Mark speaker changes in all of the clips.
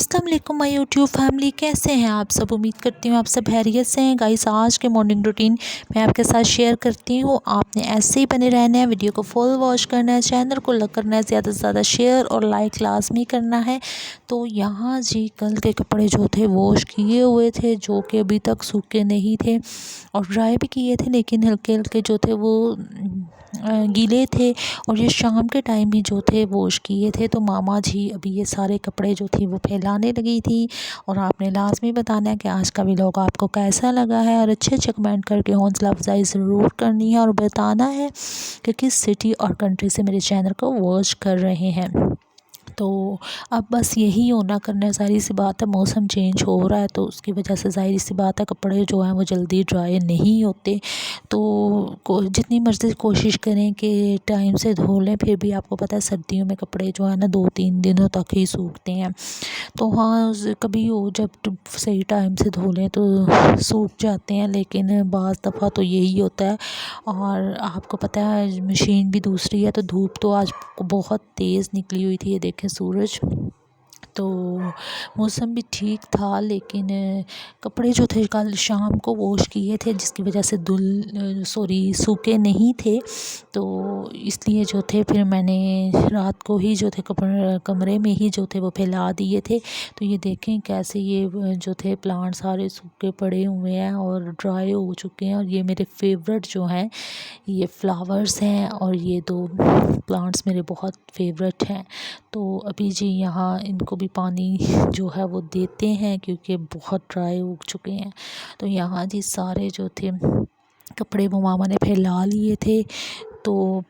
Speaker 1: अस्सलाम वालेकुम my YouTube family, कैसे हैं आप सब। उम्मीद करती हूँ आप सब खैरियत से हैं। गाइस, आज के मॉर्निंग रूटीन मैं आपके साथ शेयर करती हूँ। आपने ऐसे ही बने रहना है, वीडियो को फुल वॉच करना है, चैनल को लाइक करना है, ज़्यादा से ज़्यादा शेयर और लाइक लाजमी करना है। तो यहाँ जी कल के कपड़े जो थे वॉश किए हुए थे, जो कि अभी तक सूखे नहीं थे, और ड्राई भी किए थे, लेकिन हल्के हल्के जो थे वो गीले थे। और ये शाम के टाइम ही जो थे वॉश किए थे। तो मामा जी अभी ये सारे कपड़े जो थे वो फैलाने लगी थी। और आपने लाजमी बताना है कि आज का व्लॉग आपको कैसा लगा है, और अच्छे अच्छे कमेंट करके हौसला अफजाई ज़रूर करनी है, और बताना है कि किस सिटी और कंट्री से मेरे चैनल को वॉच कर रहे हैं। तो अब बस यही होना करना है। ज़ाहिर सी बात है, मौसम चेंज हो रहा है, तो उसकी वजह से ज़ाहिर सी बात है कपड़े जो हैं वो जल्दी ड्राई नहीं होते। तो जितनी मर्ज़ी कोशिश करें कि टाइम से धो लें, फिर भी आपको पता है सर्दियों में कपड़े जो है ना 2-3 दिनों तक ही सूखते हैं। तो हाँ, कभी हो जब सही टाइम से धो लें तो सूख जाते हैं, लेकिन बाज़ दफ़ा तो यही होता है। और आपको पता है मशीन भी दूसरी है, तो धूप तो आज बहुत तेज़ निकली हुई थी। ये देखें सूरज, तो मौसम भी ठीक था, लेकिन कपड़े जो थे कल शाम को वॉश किए थे, जिसकी वजह से सूखे नहीं थे। तो इसलिए जो थे फिर मैंने रात को ही जो थे कमरे में ही जो थे वो फैला दिए थे। तो ये देखें कैसे ये जो थे प्लांट सारे सूखे पड़े हुए हैं और ड्राई हो चुके हैं। और ये मेरे फेवरेट जो हैं ये फ्लावर्स हैं, और ये 2 प्लांट्स मेरे बहुत फेवरेट हैं। तो अभी जी यहाँ इनको भी पानी जो है वो देते हैं, क्योंकि बहुत ड्राई उग चुके हैं। तो यहाँ जी सारे जो थे कपड़े वो मामा ने फैला लिए थे। तो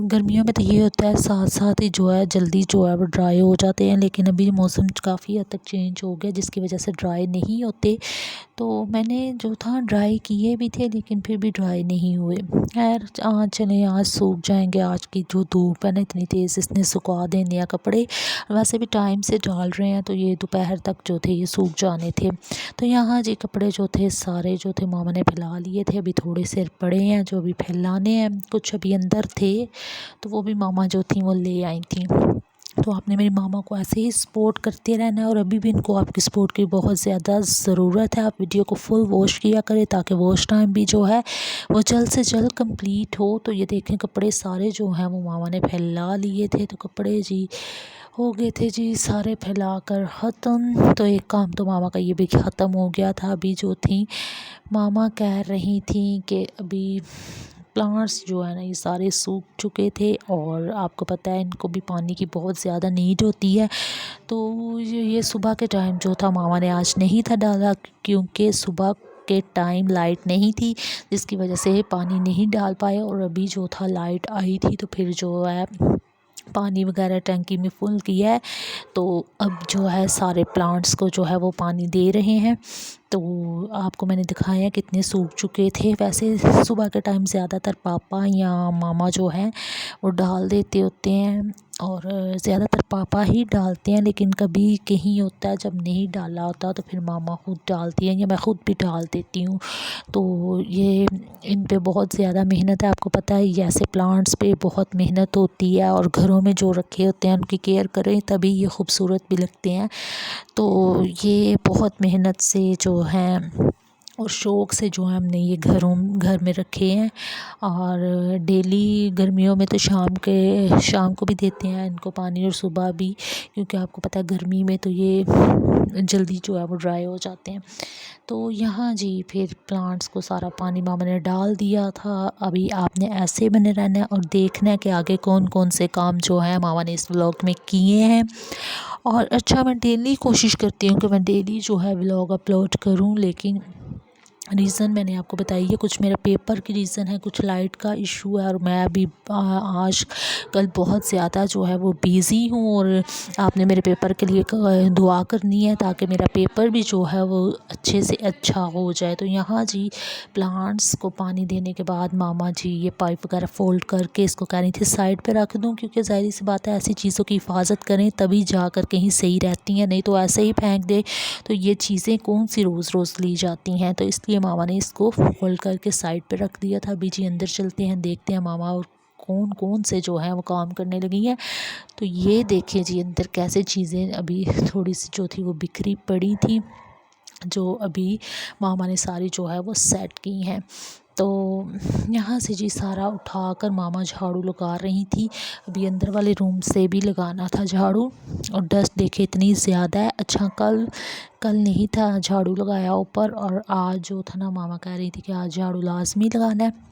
Speaker 1: गर्मियों में तो ये होता है साथ साथ ही जो है जल्दी जो है वो ड्राई हो जाते हैं, लेकिन अभी मौसम काफ़ी हद तक चेंज हो गया, जिसकी वजह से ड्राई नहीं होते। तो मैंने जो था ड्राई किए भी थे, लेकिन फिर भी ड्राई नहीं हुए। खैर आज चलें, आज सूख जाएंगे। आज की जो धूप है ना इतनी तेज़, इसने सुखा देने हैं कपड़े। वैसे भी टाइम से डाल रहे हैं, तो ये दोपहर तक जो थे ये सूख जाने थे। तो यहाँ जी कपड़े जो थे सारे जो थे मामा ने फैला लिए थे। अभी थोड़े से पड़े हैं जो अभी फैलाने हैं, कुछ अभी अंदर थे, तो वो भी मामा जो थी वो ले आई थी। तो आपने मेरी मामा को ऐसे ही सपोर्ट करते रहना है, और अभी भी इनको आपकी सपोर्ट की बहुत ज़्यादा ज़रूरत है। आप वीडियो को फुल वॉच किया करें, ताकि वॉच टाइम भी जो है वो जल्द से जल्द कंप्लीट हो। तो ये देखें कपड़े सारे जो हैं वो मामा ने फैला लिए थे। तो कपड़े जी हो गए थे जी सारे फैला कर ख़त्म। तो एक काम तो मामा का ये भी ख़त्म हो गया था। अभी जो थी मामा कह रही थी कि अभी प्लांट्स जो है ना ये सारे सूख चुके थे, और आपको पता है इनको भी पानी की बहुत ज़्यादा नीड होती है। तो ये सुबह के टाइम जो था मामा ने आज नहीं था डाला, क्योंकि सुबह के टाइम लाइट नहीं थी, जिसकी वजह से पानी नहीं डाल पाए। और अभी जो था लाइट आई थी, तो फिर जो है पानी वगैरह टंकी में फुल किया है। तो अब जो है सारे प्लांट्स को जो है वो पानी दे रहे हैं। तो आपको मैंने दिखाया कितने सूख चुके थे। वैसे सुबह के टाइम ज़्यादातर पापा या मामा जो हैं वो डाल देते होते हैं, और ज़्यादातर पापा ही डालते हैं, लेकिन कभी कहीं होता है जब नहीं डाला होता तो फिर मामा खुद डालती हैं, या मैं ख़ुद भी डाल देती हूँ। तो ये इन पे बहुत ज़्यादा मेहनत है। आपको पता है ये ऐसे प्लांट्स पे बहुत मेहनत होती है, और घरों में जो रखे होते हैं उनकी केयर करें तभी ये खूबसूरत भी लगते हैं। तो ये बहुत मेहनत से जो हैं और शौक़ से जो है हमने ये घर में रखे हैं। और डेली गर्मियों में तो शाम को भी देते हैं इनको पानी, और सुबह भी, क्योंकि आपको पता है गर्मी में तो ये जल्दी जो है वो ड्राई हो जाते हैं। तो यहाँ जी फिर प्लांट्स को सारा पानी मामा ने डाल दिया था। अभी आपने ऐसे बने रहना है और देखना है कि आगे कौन कौन से काम जो है मामा ने इस व्लॉग में किए हैं। और अच्छा, मैं डेली कोशिश करती हूँ कि मैं डेली जो है व्लॉग अपलोड करूँ, लेकिन रीज़न मैंने आपको बताई है। कुछ मेरा पेपर की रीज़न है, कुछ लाइट का इशू है, और मैं अभी आज कल बहुत ज़्यादा जो है वो बिज़ी हूँ। और आपने मेरे पेपर के लिए दुआ करनी है, ताकि मेरा पेपर भी जो है वो अच्छे से अच्छा हो जाए। तो यहाँ जी प्लांट्स को पानी देने के बाद मामा जी ये पाइप वगैरह फ़ोल्ड करके इसको कह रही थी साइड पे रख दूँ, क्योंकि ज़ाहिर सी बात है ऐसी चीज़ों की हिफाजत करें तभी जाकर कहीं सही रहती हैं, नहीं तो ऐसे ही फेंक दे तो ये चीज़ें कौन सी रोज़ रोज़ ली जाती हैं। तो इसलिए मामा ने इसको फोल्ड करके साइड पे रख दिया था। अभी जी अंदर चलते हैं, देखते हैं मामा और कौन कौन से जो है वो काम करने लगी हैं। तो ये देखिए जी अंदर कैसे चीज़ें अभी थोड़ी सी जो थी वो बिखरी पड़ी थी, जो अभी मामा ने सारी जो है वो सेट की हैं। तो यहाँ से जी सारा उठाकर मामा झाड़ू लगा रही थी। अभी अंदर वाले रूम से भी लगाना था झाड़ू, और डस्ट देखे इतनी ज़्यादा है। अच्छा कल नहीं था झाड़ू लगाया ऊपर, और आज जो था ना मामा कह रही थी कि आज झाड़ू लाजमी लगाना है।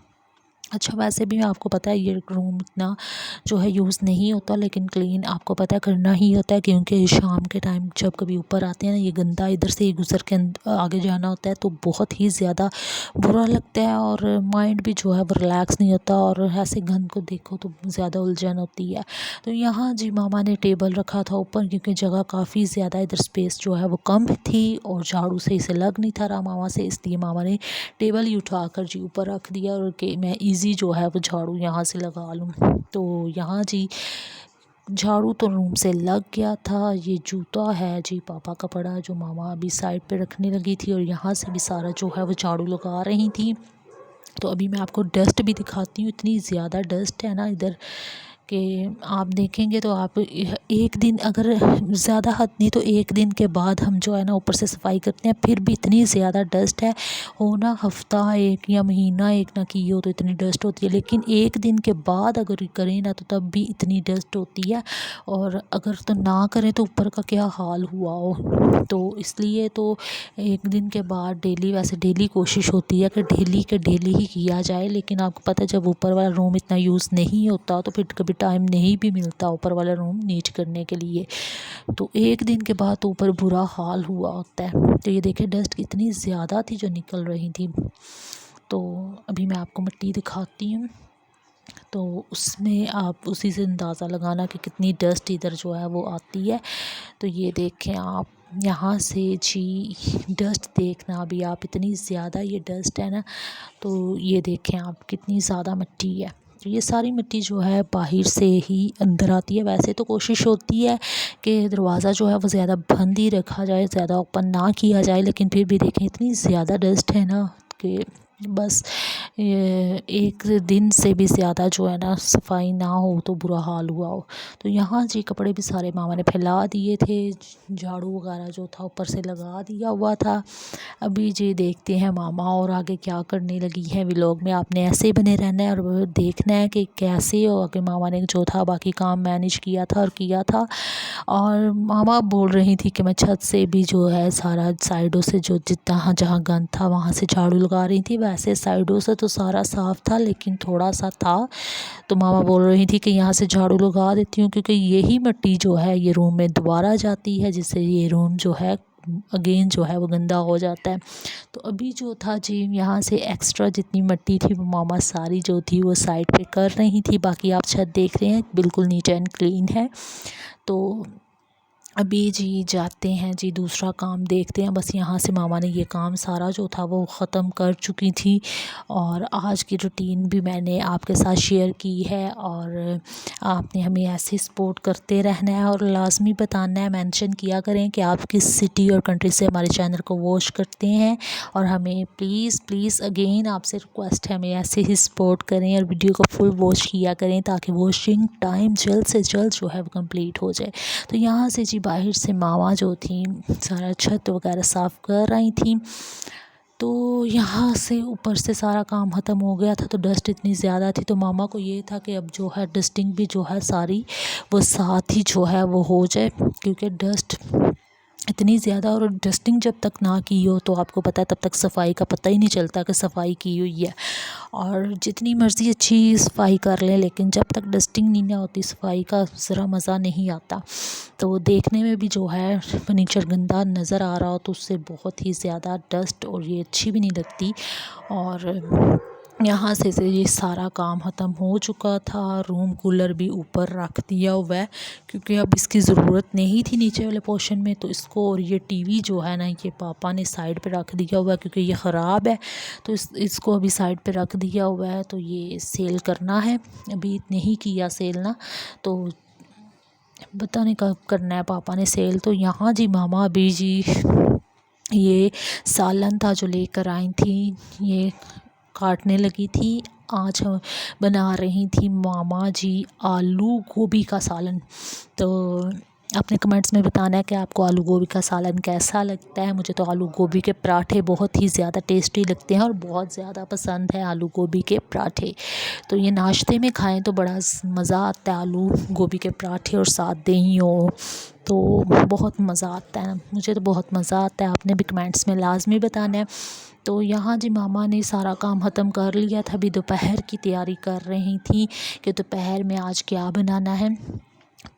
Speaker 1: अच्छा वैसे भी आपको पता है ये रूम इतना जो है यूज़ नहीं होता, लेकिन क्लीन आपको पता है करना ही होता है, क्योंकि शाम के टाइम जब कभी ऊपर आते हैं ना, ये गंदा इधर से गुज़र के आगे जाना होता है, तो बहुत ही ज़्यादा बुरा लगता है, और माइंड भी जो है वो रिलैक्स नहीं होता, और ऐसे गंद को देखो तो ज़्यादा उलझन होती है। तो यहाँ जी मामा ने टेबल रखा था ऊपर, क्योंकि जगह काफ़ी ज़्यादा इधर स्पेस जो है वो कम थी, और झाड़ू सही से लग नहीं था रहा मामा से, इसलिए मामा ने टेबल ही उठा कर जी ऊपर रख दिया, और कि मैं इजी जो है वो झाड़ू यहाँ से लगा लूँ। तो यहाँ जी झाड़ू तो रूम से लग गया था। ये जूता है जी पापा का पड़ा, जो मामा अभी साइड पे रखने लगी थी, और यहाँ से भी सारा जो है वो झाड़ू लगा रही थी। तो अभी मैं आपको डस्ट भी दिखाती हूँ, इतनी ज़्यादा डस्ट है ना इधर कि आप देखेंगे तो आप एक दिन अगर ज़्यादा हद नहीं तो एक दिन के बाद हम जो है ना ऊपर से सफाई करते हैं, फिर भी इतनी ज़्यादा डस्ट है। हो ना हफ्ता एक या महीना एक ना की हो तो इतनी डस्ट होती है, लेकिन एक दिन के बाद अगर करें ना तो तब भी इतनी डस्ट होती है, और अगर तो ना करें तो ऊपर का क्या हाल हुआ हो। तो इसलिए तो एक दिन के बाद डेली, वैसे डेली कोशिश होती है कि डेली के डेली ही किया जाए, लेकिन आपको पता है जब ऊपर वाला रूम इतना यूज़ नहीं होता तो फिर कभी टाइम नहीं भी मिलता ऊपर वाला रूम नीट करने के लिए, तो एक दिन के बाद तो ऊपर बुरा हाल हुआ होता है। तो ये देखिए डस्ट कितनी ज़्यादा थी जो निकल रही थी। तो अभी मैं आपको मिट्टी दिखाती हूँ, तो उसमें आप उसी से अंदाज़ा लगाना कि कितनी डस्ट इधर जो है वो आती है। तो ये देखें आप यहाँ से जी डस्ट देखना अभी आप, इतनी ज़्यादा ये डस्ट है ना, तो ये देखें आप कितनी ज़्यादा मिट्टी है। तो ये सारी मिट्टी जो है बाहर से ही अंदर आती है। वैसे तो कोशिश होती है कि दरवाज़ा जो है वो ज़्यादा बंद ही रखा जाए, ज़्यादा ओपन ना किया जाए, लेकिन फिर भी देखें इतनी ज़्यादा डस्ट है ना कि बस एक दिन से भी ज़्यादा जो है ना सफाई ना हो तो बुरा हाल हुआ हो। तो यहाँ जी कपड़े भी सारे मामा ने फैला दिए थे, झाड़ू वगैरह जो था ऊपर से लगा दिया हुआ था। अभी जी देखते हैं मामा और आगे क्या करने लगी है। व्लॉग में आपने ऐसे ही बने रहना है और देखना है कि कैसे हो आगे मामा ने जो था बाकी काम मैनेज किया था और किया था। और मामा बोल रही थी कि मैं छत से भी जो है सारा साइडों से जो जितना जहाँ गंद था वहाँ से झाड़ू लगा रही थी। वैसे साइडों से तो सारा साफ़ था लेकिन थोड़ा सा था, तो मामा बोल रही थी कि यहाँ से झाड़ू लगा देती हूँ, क्योंकि यही मिट्टी जो है ये रूम में दोबारा जाती है, जिससे ये रूम जो है अगेन जो है वो गंदा हो जाता है। तो अभी जो था जी यहाँ से एक्स्ट्रा जितनी मिट्टी थी वो मामा सारी जो थी वो साइड पे कर रही थी। बाकी आप छत देख रहे हैं बिल्कुल नीट एंड क्लीन है। तो अभी जी जाते हैं जी दूसरा काम देखते हैं। बस यहाँ से मामा ने ये काम सारा जो था वो ख़त्म कर चुकी थी, और आज की रूटीन भी मैंने आपके साथ शेयर की है। और आपने हमें ऐसे सपोर्ट करते रहना है और लाजमी बताना है, मेंशन किया करें कि आप किस सिटी और कंट्री से हमारे चैनल को वॉच करते हैं, और हमें प्लीज़ अगेन आपसे रिक्वेस्ट है हमें ऐसे ही सपोर्ट करें और वीडियो को फुल वॉच किया करें, ताकि वॉचिंग टाइम जल्द से जल्द जो है वो कंप्लीट हो जाए। तो यहाँ से जी बाहर से मामा जो थी सारा छत वगैरह साफ़ कर रही थी। तो यहाँ से ऊपर से सारा काम ख़त्म हो गया था, तो डस्ट इतनी ज़्यादा थी, तो मामा को ये था कि अब जो है डस्टिंग भी जो है सारी वो साथ ही जो है वो हो जाए, क्योंकि डस्ट इतनी ज़्यादा, और डस्टिंग जब तक ना की हो तो आपको पता है तब तक सफाई का पता ही नहीं चलता कि सफाई की हुई है। और जितनी मर्ज़ी अच्छी सफाई कर लें, लेकिन जब तक डस्टिंग नहीं ना होती सफाई का ज़रा मज़ा नहीं आता। तो देखने में भी जो है फर्नीचर गंदा नज़र आ रहा हो तो उससे बहुत ही ज़्यादा डस्ट और ये अच्छी भी नहीं लगती। और यहाँ से ये सारा काम ख़त्म हो चुका था। रूम कूलर भी ऊपर रख दिया हुआ है, क्योंकि अब इसकी ज़रूरत नहीं थी नीचे वाले पोर्शन में, तो इसको, और ये टीवी जो है ना ये पापा ने साइड पे रख दिया हुआ है क्योंकि ये ख़राब है, तो इसको अभी साइड पे रख दिया हुआ है। तो ये सेल करना है, अभी नहीं किया सेल ना, तो पता नहीं कब करना है पापा ने सेल। तो यहाँ जी मामा अभी जी ये सालन था जो लेकर आई थी, ये काटने लगी थी। आज हम बना रही थी मामा जी आलू गोभी का सालन। तो अपने कमेंट्स में बताना है कि आपको आलू गोभी का सालन कैसा लगता है। मुझे तो आलू गोभी के पराठे बहुत ही ज़्यादा टेस्टी लगते हैं और बहुत ज़्यादा पसंद है आलू गोभी के पराठे। तो ये नाश्ते में खाएं तो बड़ा मज़ा आता है, आलू गोभी के पराठे और साथ दही हो तो बहुत मज़ा आता है। मुझे तो बहुत मज़ा आता है, आपने भी कमेंट्स में लाजमी बताना है। तो यहाँ जी मामा ने सारा काम ख़त्म कर लिया था, अभी दोपहर की तैयारी कर रही थी कि दोपहर में आज क्या बनाना है।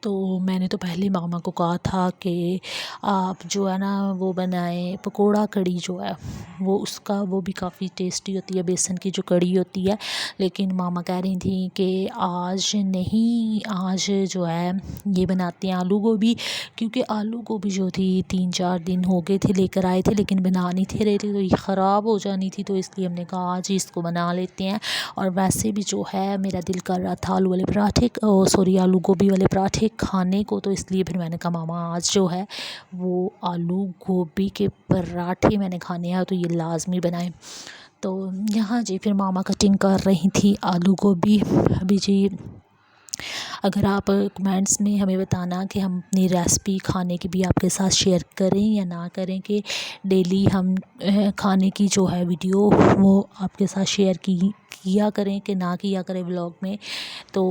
Speaker 1: तो मैंने तो पहले मामा को कहा था कि आप जो है ना वो बनाएं पकोड़ा कड़ी जो है वो भी काफ़ी टेस्टी होती है, बेसन की जो कड़ी होती है। लेकिन मामा कह रही थी कि आज नहीं, आज जो है ये बनाते हैं आलू गोभी, क्योंकि आलू गोभी जो थी 3-4 दिन हो गए थे लेकर आए थे लेकिन बना नहीं थे रहे थे, तो ये ख़राब हो जानी थी। तो इसलिए हमने कहा आज ही इसको बना लेते हैं। और वैसे भी जो है मेरा दिल कर रहा था आलू वाले पराठे आलू गोभी वाले पराठे खाने को, तो इसलिए फिर मैंने कहा मामा आज जो है वो आलू गोभी के पराठे मैंने खाने हैं तो ये लाजमी बनाएं। तो यहाँ जी फिर मामा कटिंग कर रही थी आलू गोभी। अभी जी अगर आप कमेंट्स में हमें बताना कि हम अपनी रेसिपी खाने की भी आपके साथ शेयर करें या ना करें, कि डेली हम खाने की जो है वीडियो वो आपके साथ शेयर किया करें कि ना किया करें व्लॉग में। तो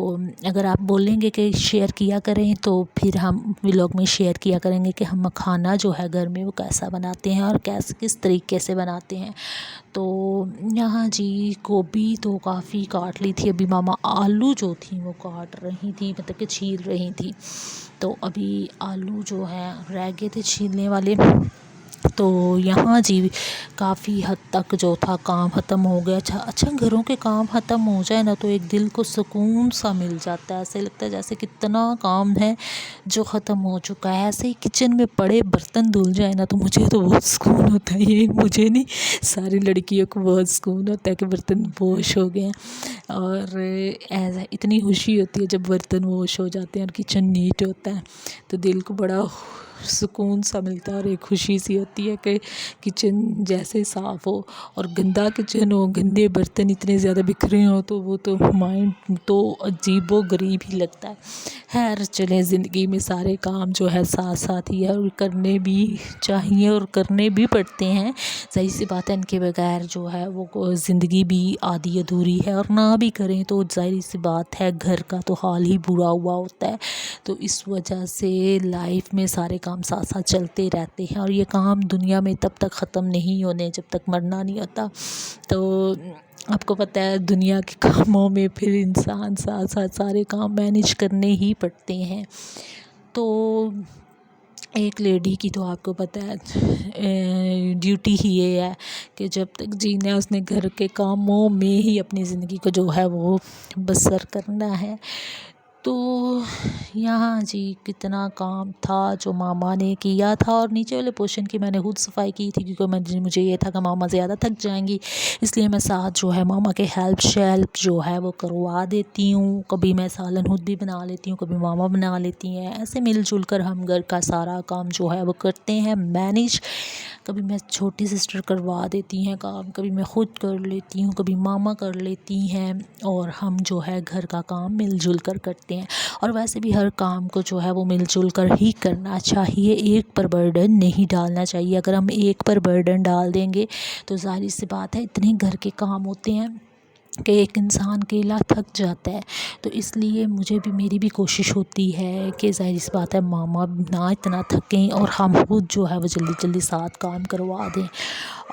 Speaker 1: अगर आप बोलेंगे कि शेयर किया करें तो फिर हम व्लॉग में शेयर किया करेंगे कि हम खाना जो है घर में वो कैसा बनाते हैं और किस तरीके से बनाते हैं। तो यहाँ जी गोभी तो काफ़ी काट ली थी, अभी मामा आलू जो थी वो काट रही थी, मतलब कि छील रही थी। तो अभी आलू जो है रह गए थे छीलने वाले। तो यहाँ जी काफ़ी हद तक जो था काम ख़त्म हो गया। अच्छा घरों के काम ख़त्म हो जाए ना तो एक दिल को सुकून सा मिल जाता है, ऐसे लगता है जैसे कितना काम है जो ख़त्म हो चुका है। ऐसे ही किचन में पड़े बर्तन धुल जाए ना तो मुझे तो बहुत सुकून होता है। ये मुझे नहीं, सारी लड़कियों को बहुत सुकून होता है कि बर्तन वॉश हो गए हैं। और ऐसा इतनी खुशी होती है जब बर्तन वॉश हो जाते हैं और किचन नीट होता है, तो दिल को बड़ा सुकून सा मिलता है और एक खुशी सी होती है कि किचन जैसे साफ़ हो। और गंदा किचन हो, गंदे बर्तन इतने ज़्यादा बिखरे हों तो वो तो माइंड तो अजीबो गरीब ही लगता है। खैर चले, ज़िंदगी में सारे काम जो है साथ साथ ही है और करने भी चाहिए और करने भी पड़ते हैं। सही सी बात है, इनके बगैर जो है वो ज़िंदगी भी आधी अधूरी है, और ना भी करें तो ज़ाहिर सी बात है घर का तो हाल ही बुरा हुआ होता है। तो इस वजह से लाइफ में सारे काम साथ साथ चलते रहते हैं और ये काम दुनिया में तब तक ख़त्म नहीं होने जब तक मरना नहीं होता। तो आपको पता है दुनिया के कामों में फिर इंसान साथ साथ सारे काम मैनेज करने ही पड़ते हैं। तो एक लेडी की तो आपको पता है ड्यूटी ही ये है कि जब तक जीना है उसने घर के कामों में ही अपनी ज़िंदगी को जो है वो बसर करना है। तो यहाँ जी कितना काम था जो मामा ने किया था, और नीचे वाले पोर्शन की मैंने खुद सफाई की थी क्योंकि मुझे ये था कि मामा ज़्यादा थक जाएंगी, इसलिए मैं साथ जो है मामा के हेल्प जो है वो करवा देती हूँ। कभी मैं सालन खुद भी बना लेती हूँ, कभी मामा बना लेती हैं, ऐसे मिलजुल कर हम घर का सारा काम जो है वो करते हैं मैनेज। कभी मैं छोटी सिस्टर करवा देती हैं काम, कभी मैं खुद कर लेती हूँ, कभी मामा कर लेती हैं, और हम जो है घर का काम मिलजुल कर करते हैं। और वैसे भी हर काम को जो है वो मिलजुल कर ही करना चाहिए, एक पर बर्डन नहीं डालना चाहिए। अगर हम एक पर बर्डन डाल देंगे तो ज़ाहिर सी बात है इतने घर के काम होते हैं कि एक इंसान अकेला थक जाता है। तो इसलिए मेरी भी कोशिश होती है कि ज़ाहिर सी बात है मामा ना इतना थकें और हम खुद जो है वो जल्दी जल्दी साथ काम करवा दें,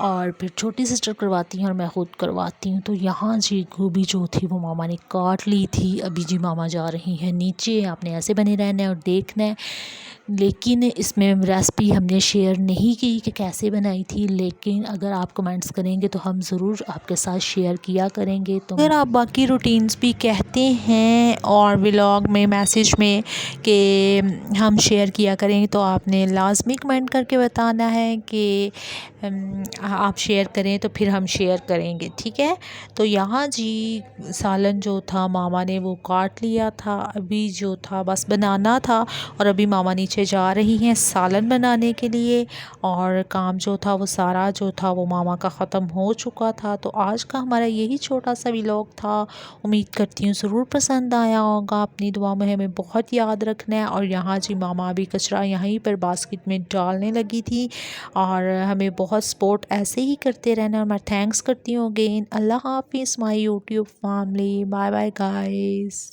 Speaker 1: और फिर छोटी सिस्टर करवाती हैं और मैं खुद करवाती हूँ। तो यहाँ जी गोभी जो थी वो मामा ने काट ली थी। अभी जी मामा जा रही हैं नीचे, आपने ऐसे बने रहना है और देखना है। लेकिन इसमें रेसिपी हमने शेयर नहीं की कि कैसे बनाई थी, लेकिन अगर आप कमेंट्स करेंगे तो हम ज़रूर आपके साथ शेयर किया करेंगे। तो अगर आप बाकी रूटीन्स भी कहते हैं और व्लॉग में मैसेज में कि हम शेयर किया करेंगे तो आपने लाजमी कमेंट करके बताना है कि आप शेयर करें तो फिर हम शेयर करेंगे, ठीक है। तो यहाँ जी सालन जो था मामा ने वो काट लिया था, अभी जो था बस बनाना था, और अभी मामा नीचे पीछे जा रही हैं सालन बनाने के लिए। और काम जो था वो सारा जो था वो मामा का ख़त्म हो चुका था। तो आज का हमारा यही छोटा सा व्लॉग था। उम्मीद करती हूँ ज़रूर पसंद आया होगा। अपनी दुआ में हमें बहुत याद रखना है। और यहाँ जी मामा अभी कचरा यहीं पर बास्केट में डालने लगी थी। और हमें बहुत सपोर्ट ऐसे ही करते रहना। और मैं थैंक्स करती हूँ अगेन। अल्लाह हाफिज़ my YouTube family. Bye bye guys.